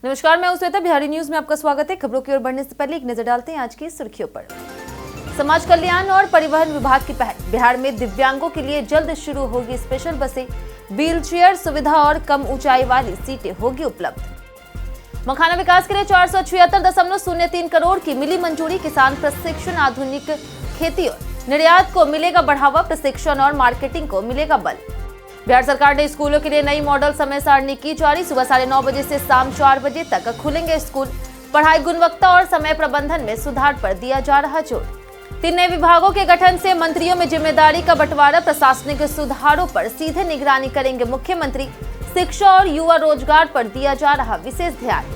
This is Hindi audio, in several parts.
नमस्कार, मैं श्वेता। बिहारी न्यूज में आपका स्वागत है। खबरों की ओर बढ़ने से पहले एक नजर डालते हैं आज की सुर्खियों पर। समाज कल्याण और परिवहन विभाग की पहल। बिहार में दिव्यांगों के लिए जल्द शुरू होगी स्पेशल बसें, व्हीलचेयर सुविधा और कम ऊंचाई वाली सीटें होगी उपलब्ध। मखाना विकास के लिए 476.03 करोड़ की मिली मंजूरी। किसान प्रशिक्षण, आधुनिक खेती और निर्यात को मिलेगा बढ़ावा। प्रशिक्षण और मार्केटिंग को मिलेगा बल। बिहार सरकार ने स्कूलों के लिए नई मॉडल समय सारणी की जारी। सुबह 9:30 बजे से शाम 4 बजे तक खुलेंगे स्कूल। पढ़ाई गुणवत्ता और समय प्रबंधन में सुधार पर दिया जा रहा जोर। 3 नए विभागों के गठन से मंत्रियों में जिम्मेदारी का बंटवारा। प्रशासनिक सुधारों पर सीधे निगरानी करेंगे मुख्यमंत्री। शिक्षा और युवा रोजगार पर दिया जा रहा विशेष ध्यान।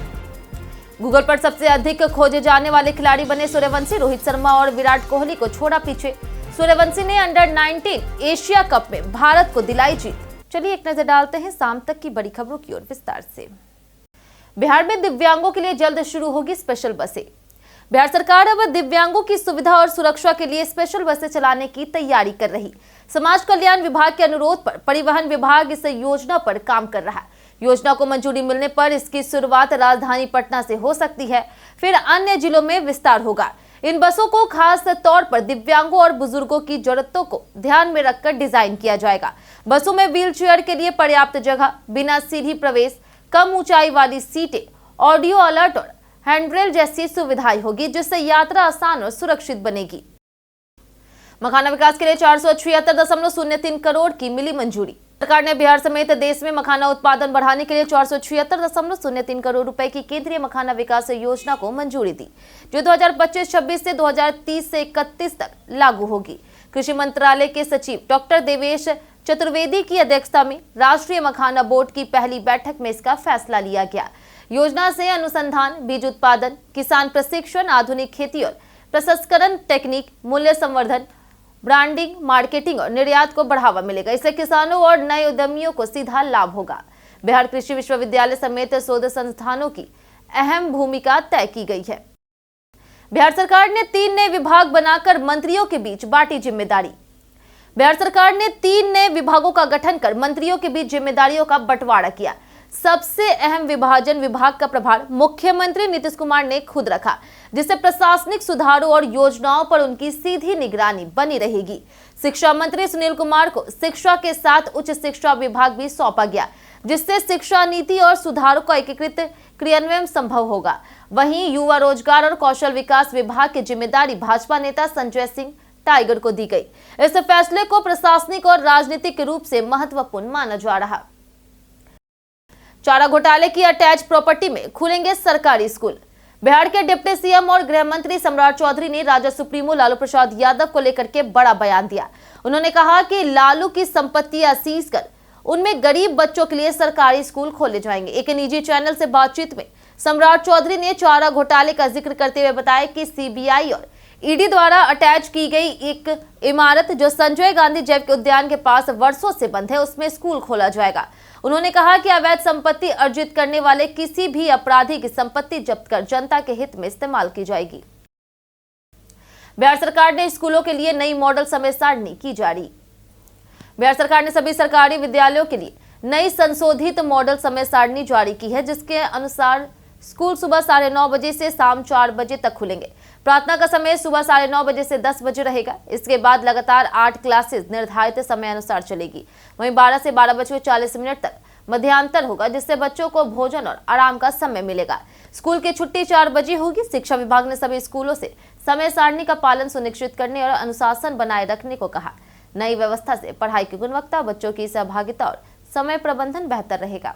गूगल पर सबसे अधिक खोजे जाने वाले खिलाड़ी बने सूर्यवंशी। रोहित शर्मा और विराट कोहली को छोड़ा पीछे। सूर्यवंशी ने अंडर-19 एशिया कप में भारत को दिलाई जीत। चलिए एक नजर डालते हैं शाम तक की बड़ी खबरों की ओर विस्तार से। बिहार में दिव्यांगों के लिए जल्द शुरू होगी स्पेशल बसें। बिहार सरकार अब दिव्यांगों की सुविधा और सुरक्षा के लिए स्पेशल बसें चलाने की तैयारी कर रही। समाज कल्याण विभाग के अनुरोध पर परिवहन विभाग इस योजना पर काम कर रहा है। योजना को मंजूरी मिलने पर इसकी शुरुआत राजधानी पटना से हो सकती है, फिर अन्य जिलों में विस्तार होगा। इन बसों को खास तौर पर दिव्यांगों और बुजुर्गों की जरूरतों को ध्यान में रखकर डिजाइन किया जाएगा। बसों में व्हीलचेयर के लिए पर्याप्त जगह, बिना सीढ़ी प्रवेश, कम ऊंचाई वाली सीटें, ऑडियो अलर्ट और हैंडरेल जैसी सुविधाएं होगी, जिससे यात्रा आसान और सुरक्षित बनेगी। मखाना विकास के लिए 476.03 करोड़ की मिली मंजूरी। सरकार ने बिहार समेत देश में मखाना उत्पादन बढ़ाने के लिए 476.03 करोड़ रुपए की केंद्रीय मखाना विकास योजना को मंजूरी दी, जो 2025-26 से 2030 से 31 तक लागू होगी। कृषि मंत्रालय के सचिव डॉक्टर देवेश चतुर्वेदी की अध्यक्षता में राष्ट्रीय मखाना बोर्ड की पहली बैठक में इसका फैसला लिया गया। योजना से अनुसंधान, बीज उत्पादन, किसान प्रशिक्षण, आधुनिक खेती और प्रसंस्करण टेक्निक, मूल्य संवर्धन, ब्रांडिंग, मार्केटिंग और निर्यात को बढ़ावा मिलेगा। इससे किसानों और नए उद्यमियों को सीधा लाभ होगा। बिहार कृषि विश्वविद्यालय समेत शोध संस्थानों की अहम भूमिका तय की गई है। बिहार सरकार ने 3 नए विभाग बनाकर मंत्रियों के बीच बांटी जिम्मेदारी। बिहार सरकार ने 3 नए विभागों का गठन कर मंत्रियों के बीच जिम्मेदारियों का बंटवारा किया। सबसे अहम विभाजन विभाग का प्रभार मुख्यमंत्री नीतीश कुमार ने खुद रखा, जिससे प्रशासनिक सुधारों और योजनाओं पर उनकी सीधी निगरानी बनी रहेगी। शिक्षा मंत्री सुनील कुमार को शिक्षा के साथ उच्च शिक्षा विभाग भी सौंपा गया, जिससे शिक्षा नीति और सुधारों का एकीकृत क्रियान्वयन संभव होगा। वहीं युवा रोजगार और कौशल विकास विभाग की जिम्मेदारी भाजपा नेता संजय सिंह टाइगर को दी गई। इस फैसले को प्रशासनिक और राजनीतिक रूप से महत्वपूर्ण माना जा रहा। चारा घोटाले की अटैच प्रॉपर्टी में खुलेंगे सरकारी स्कूल। बिहार के डिप्टी सीएम और गृह मंत्री सम्राट चौधरी ने राजद सुप्रीमो लालू प्रसाद यादव को लेकर के बड़ा बयान दिया। उन्होंने कहा कि लालू की संपत्तियां सीज कर उनमें गरीब बच्चों के लिए सरकारी स्कूल खोले जाएंगे। एक निजी चैनल से बातचीत में सम्राट चौधरी ने चारा घोटाले का जिक्र करते हुए बताया कि सीबीआई और ईडी द्वारा अटैच की गई एक इमारत जो संजय गांधी जैविक उद्यान के पास वर्षों से बंद है, उसमें स्कूल खोला जाएगा। उन्होंने कहा कि अवैध संपत्ति अर्जित करने वाले किसी भी अपराधी की संपत्ति जब्त कर जनता के हित में इस्तेमाल की जाएगी। बिहार सरकार ने स्कूलों के लिए नई मॉडल समय सारणी की जारी। बिहार सरकार ने सभी सरकारी विद्यालयों के लिए नई संशोधित मॉडल समय सारणी जारी की है, जिसके अनुसार स्कूल सुबह 9:30 बजे से शाम 4 बजे तक खुलेंगे। प्रार्थना का समय सुबह 9:30 बजे से 10 बजे रहेगा। इसके बाद लगातार 8 क्लासेस निर्धारित समय अनुसार चलेगी। वहीं 12 से 12:40 तक मध्यांतर होगा, जिससे बच्चों को भोजन और आराम का समय मिलेगा। स्कूल की छुट्टी 4 बजे होगी। शिक्षा विभाग ने सभी स्कूलों से समय सारणी का पालन सुनिश्चित करने और अनुशासन बनाए रखने को कहा। नई व्यवस्था से पढ़ाई की गुणवत्ता, बच्चों की सहभागिता और समय प्रबंधन बेहतर रहेगा।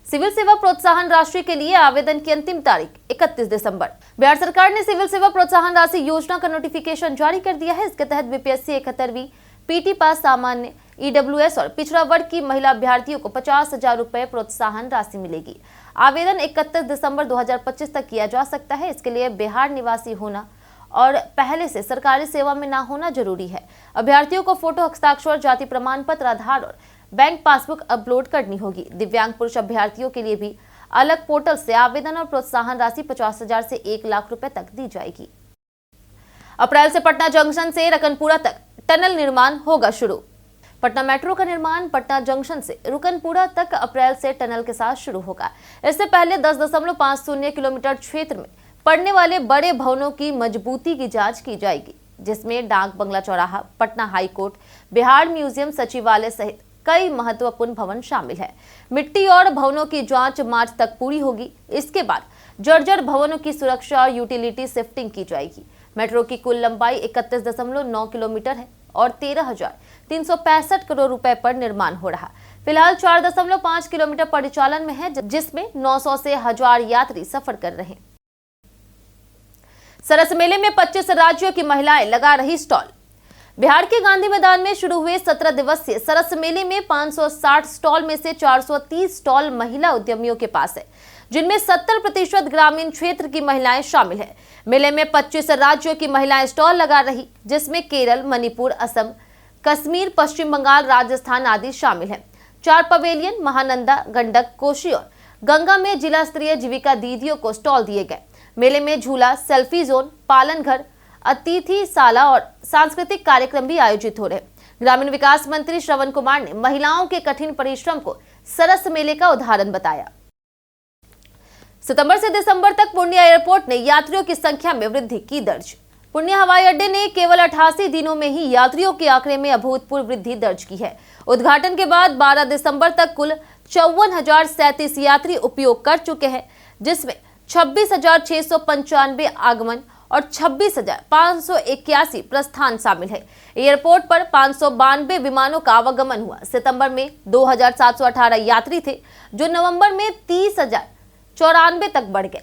सिविल सेवा प्रोत्साहन राशि के लिए आवेदन की अंतिम तारीख 31 दिसंबर। बिहार सरकार ने सिविल सेवा प्रोत्साहन राशि योजना का नोटिफिकेशन जारी कर दिया है। इसके तहत बीपीएससी 71वीं पीटी पास सामान्य, ईडब्ल्यूएस और पिछड़ा वर्ग की महिला अभ्यर्थियों को 50,000 रुपए प्रोत्साहन राशि मिलेगी। आवेदन 31 दिसंबर 2025 तक किया जा सकता है। इसके लिए बिहार निवासी होना और पहले से सरकारी सेवा में ना होना जरूरी है। अभ्यर्थियों को फोटो, हस्ताक्षर, जाति प्रमाण पत्र, आधार और बैंक पासबुक अपलोड करनी होगी। दिव्यांग पुरुष अभ्यर्थियों के लिए भी अलग पोर्टल से आवेदन और प्रोत्साहन राशि 50,000 से 1 लाख रुपए तक दी जाएगी। अप्रैल से पटना जंक्शन से रकनपुरा तक टनल निर्माण होगा शुरू। पटना मेट्रो का निर्माण पटना जंक्शन से रुकनपुरा तक अप्रैल से टनल के साथ शुरू होगा। इससे पहले 10.50 किलोमीटर क्षेत्र में पड़ने वाले बड़े भवनों की मजबूती की जांच की जाएगी, जिसमें डाक बंगला चौराहा, Patna high court, Bihar museum, सचिवालय सहित कई महत्वपूर्ण भवन शामिल है। मिट्टी और भवनों की जांच मार्च तक पूरी होगी। इसके बाद जर्जर भवनों की सुरक्षा और यूटिलिटी शिफ्टिंग की जाएगी। मेट्रो की कुल लंबाई 31.9 किलोमीटर है और 13,365 करोड़ रुपए पर निर्माण हो रहा। फिलहाल 4.5 किलोमीटर परिचालन में है, जिसमें 900 से 1000 यात्री सफर कर रहे हैं। सरस मेले में 25 राज्यों की महिलाएं लगा रही स्टॉल। बिहार के गांधी मैदान में शुरू हुए 17 दिवसीय सरस मेले में 560 स्टॉल में से 430 स्टॉल महिला उद्यमियों के पास है, जिनमें 70% ग्रामीण क्षेत्र की महिलाएं शामिल है। मेले में 25 राज्यों की महिलाएं स्टॉल लगा रही, जिसमें केरल, मणिपुर, असम, कश्मीर, पश्चिम बंगाल, राजस्थान आदि शामिल है। 4 पवेलियन महानंदा, गंडक, कोसी और गंगा में जिला स्तरीय जीविका दीदियों को स्टॉल दिए गए। मेले में झूला, सेल्फी जोन, पालन घर, अतिथिशाला और सांस्कृतिक कार्यक्रम भी आयोजित हो रहे। ग्रामीण विकास मंत्री श्रवण कुमार ने महिलाओं के कठिन परिश्रम को सरस मेले का उदाहरण बताया। सितंबर से दिसंबर तक पूर्णिया एयरपोर्ट ने यात्रियों की संख्या में वृद्धि की दर्ज। पूर्णिया हवाई अड्डे ने केवल 88 दिनों में ही यात्रियों के आंकड़े में अभूतपूर्व वृद्धि दर्ज की है। उद्घाटन के बाद 12 दिसंबर तक कुल 54,037 यात्री उपयोग कर चुके हैं, जिसमें 26,695 आगमन और 26,581 प्रस्थान शामिल है। एयरपोर्ट पर 592 विमानों का आवागमन हुआ। सितंबर में 2,718 यात्री थे, जो नवंबर में 30,094 तक बढ़ गए।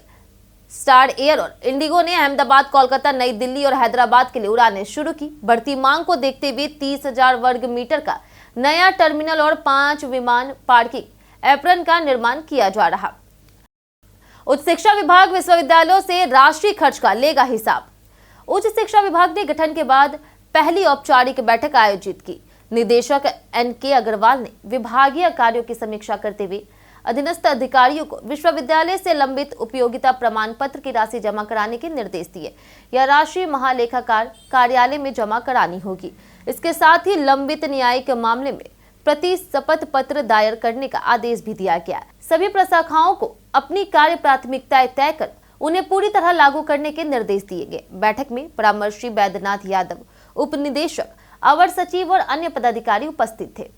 स्टार एयर और इंडिगो ने अहमदाबाद, कोलकाता, नई दिल्ली और हैदराबाद के लिए उड़ानें शुरू की। बढ़ती मांग को देखते हुए 30,000 वर्ग मीटर का नया टर्मिनल और 5 विमान पार्किंग एप्रन का निर्माण किया जा रहा। उच्च शिक्षा विभाग विश्वविद्यालयों से राशि खर्च का लेगा हिसाब। उच्च शिक्षा विभाग ने गठन के बाद पहली औपचारिक बैठक आयोजित की। निदेशक NK अग्रवाल ने विभागीय कार्यों की समीक्षा करते हुए अधीनस्थ अधिकारियों को विश्वविद्यालय से लंबित उपयोगिता प्रमाण पत्र की राशि जमा कराने के निर्देश दिए। यह राशि महालेखाकार कार्यालय में जमा करानी होगी। इसके साथ ही लंबित न्यायिक मामले में प्रति शपथ पत्र दायर करने का आदेश भी दिया गया। सभी प्रशाखाओं को अपनी कार्य प्राथमिकताएं तय कर उन्हें पूरी तरह लागू करने के निर्देश दिए गए। बैठक में परामर्शी बैद्यनाथ यादव, उप निदेशक, अवर सचिव और अन्य पदाधिकारी उपस्थित थे।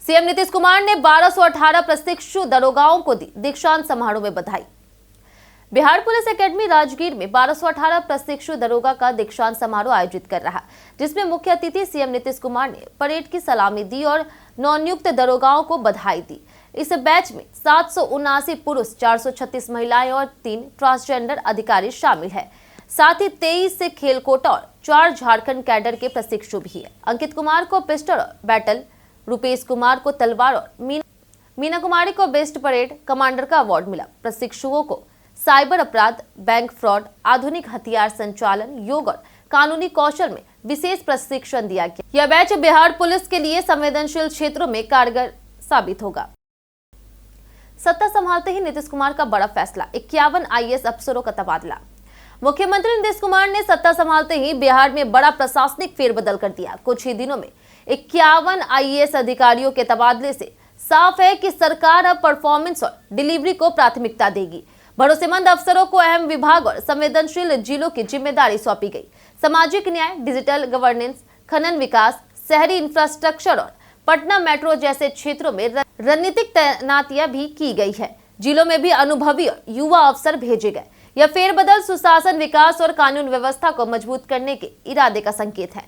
सीएम नीतीश कुमार ने 1218 प्रशिक्षु दरोगाओं को दी दीक्षांत समारोह में बधाई। बिहार पुलिस एकेडमी राजगीर में 1218 प्रशिक्षु दरोगा का दीक्षांत समारोह आयोजित कर रहा, जिसमें मुख्य अतिथि सीएम नीतीश कुमार ने परेड की सलामी दी और नवनियुक्त दरोगाओं को बधाई दी। इस बैच में 779 पुरुष, 436 महिलाएं और 3 ट्रांसजेंडर अधिकारी शामिल है। साथ ही 23 से खेल कोटा और 4 झारखंड कैडर के प्रशिक्षु भी है। अंकित कुमार को पिस्टल और बैटल, रुपेश कुमार को तलवार और मीना कुमारी को बेस्ट परेड कमांडर का अवार्ड मिला। प्रशिक्षुओं को साइबर अपराध, बैंक फ्रॉड, आधुनिक हथियार संचालन, योग और कानूनी कौशल में विशेष प्रशिक्षण दिया गया। यह बैच बिहार पुलिस के लिए संवेदनशील क्षेत्रों में कारगर साबित होगा। सत्ता संभालते ही नीतीश कुमार का बड़ा फैसला, 51 IAS अफसरों का तबादला। मुख्यमंत्री नीतीश कुमार ने सत्ता संभालते ही बिहार में बड़ा प्रशासनिक फेरबदल कर दिया। कुछ ही दिनों में 51 IAS अधिकारियों के तबादले से साफ है कि सरकार अब परफॉर्मेंस और डिलीवरी को प्राथमिकता देगी। भरोसेमंद अफसरों को अहम विभाग और संवेदनशील जिलों की जिम्मेदारी सौंपी गई। सामाजिक न्याय, डिजिटल गवर्नेंस, खनन विकास, शहरी इंफ्रास्ट्रक्चर और पटना मेट्रो जैसे क्षेत्रों में रणनीतिक तैनातियां भी की गई है। जिलों में भी अनुभवी और युवा अफसर भेजे गए। यह फेरबदल सुशासन, विकास और कानून व्यवस्था को मजबूत करने के इरादे का संकेत है।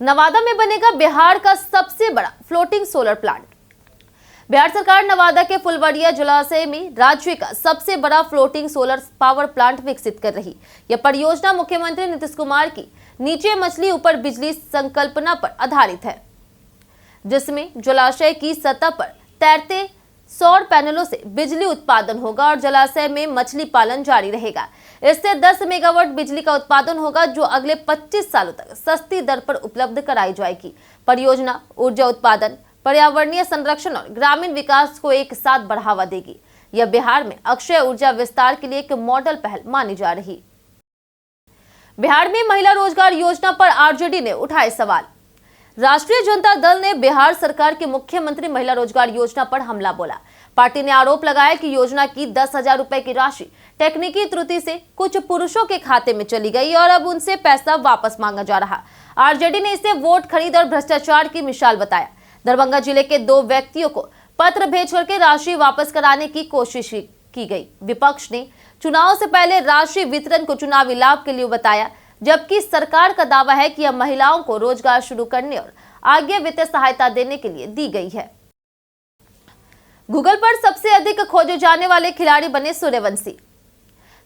नवादा में बनेगा बिहार का सबसे बड़ा फ्लोटिंग सोलर प्लांट। बिहार सरकार नवादा के फुलवरिया जलाशय में राज्य का सबसे बड़ा फ्लोटिंग सोलर पावर प्लांट विकसित कर रही। यह परियोजना मुख्यमंत्री नीतीश कुमार की नीचे मछली ऊपर बिजली संकल्पना पर आधारित है, जिसमें जलाशय की सतह पर तैरते सौर पैनलों से बिजली उत्पादन होगा और जलाशय में मछली पालन जारी रहेगा। इससे 10 मेगावाट बिजली का उत्पादन होगा, जो अगले 25 सालों तक सस्ती दर पर उपलब्ध कराई जाएगी। परियोजना ऊर्जा उत्पादन, पर्यावरणीय संरक्षण और ग्रामीण विकास को एक साथ बढ़ावा देगी। यह बिहार में अक्षय ऊर्जा विस्तार के लिए एक मॉडल पहल मानी जा रही। बिहार में महिला रोजगार योजना पर आरजेडी ने उठाए सवाल। राष्ट्रीय जनता दल ने बिहार सरकार की मुख्यमंत्री महिला रोजगार योजना पर हमला बोला। पार्टी ने आरोप लगाया कि योजना की 10,000 रुपए की राशि तकनीकी त्रुटि से कुछ पुरुषों के खाते में चली गई और अब उनसे पैसा वापस मांगा जा रहा। आरजेडी ने इसे वोट खरीद और भ्रष्टाचार की मिसाल बताया। दरभंगा जिले के 2 व्यक्तियों को पत्र भेज करके राशि वापस कराने की कोशिश की गई। विपक्ष ने चुनाव से पहले राशि वितरण को चुनावी लाभ के लिए बताया, जबकि सरकार का दावा है कि यह महिलाओं को रोजगार शुरू करने और आगे वित्तीय सहायता देने के लिए दी गई है। गूगल पर सबसे अधिक खोजे जाने वाले खिलाड़ी बने सूर्यवंशी।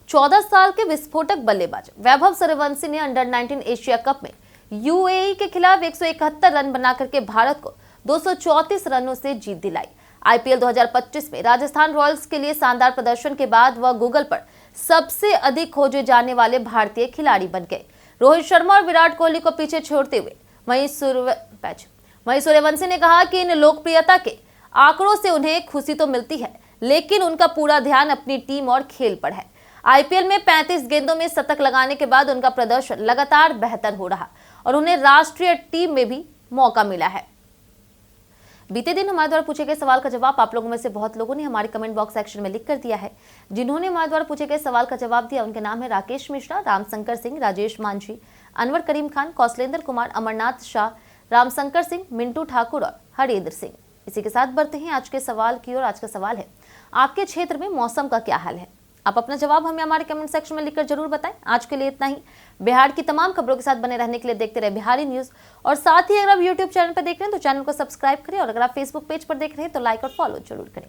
14 साल के विस्फोटक बल्लेबाज वैभव सूर्यवंशी ने अंडर-19 एशिया कप में यूएई के खिलाफ 171 रन बनाकर के भारत को 234 रनों से जीत दिलाई। आईपीएल 2025 में राजस्थान रॉयल्स के लिए शानदार प्रदर्शन के बाद वह गूगल पर सबसे अधिक खोजे जाने वाले भारतीय खिलाड़ी बन गए। रोहित शर्मा और विराट कोहली को पीछे छोड़ते हुए वहीं सूर्यवंशी ने कहा कि इन लोकप्रियता के आंकड़ों से उन्हें खुशी तो मिलती है, लेकिन उनका पूरा ध्यान अपनी टीम और खेल पर है। आईपीएल में 35 गेंदों में शतक लगाने के बाद उनका प्रदर्शन लगातार बेहतर हो रहा और उन्हें राष्ट्रीय टीम में भी मौका मिला है। बीते दिन हमारे द्वारा पूछे गए सवाल का जवाब आप लोगों में से बहुत लोगों ने हमारे कमेंट बॉक्स सेक्शन में लिख कर दिया है। जिन्होंने हमारे द्वारा पूछे गए सवाल का जवाब दिया उनके नाम है राकेश मिश्रा, रामशंकर सिंह, राजेश मांझी, अनवर करीम खान, कौशलेंद्र कुमार, अमरनाथ शाह, रामशंकर सिंह, मिंटू ठाकुर और हरेंद्र सिंह। इसी के साथ बढ़ते हैं आज के सवाल की ओर। आज का सवाल है, आपके क्षेत्र में मौसम का क्या हाल है? आप अपना जवाब हमें हमारे कमेंट सेक्शन में लिखकर जरूर बताएं। आज के लिए इतना ही। बिहार की तमाम खबरों के साथ बने रहने के लिए देखते रहे बिहारी न्यूज, और साथ ही अगर आप यूट्यूब चैनल पर देख रहे हैं तो चैनल को सब्सक्राइब करें, और अगर आप फेसबुक पेज पर देख रहे हैं तो लाइक और फॉलो जरूर करें।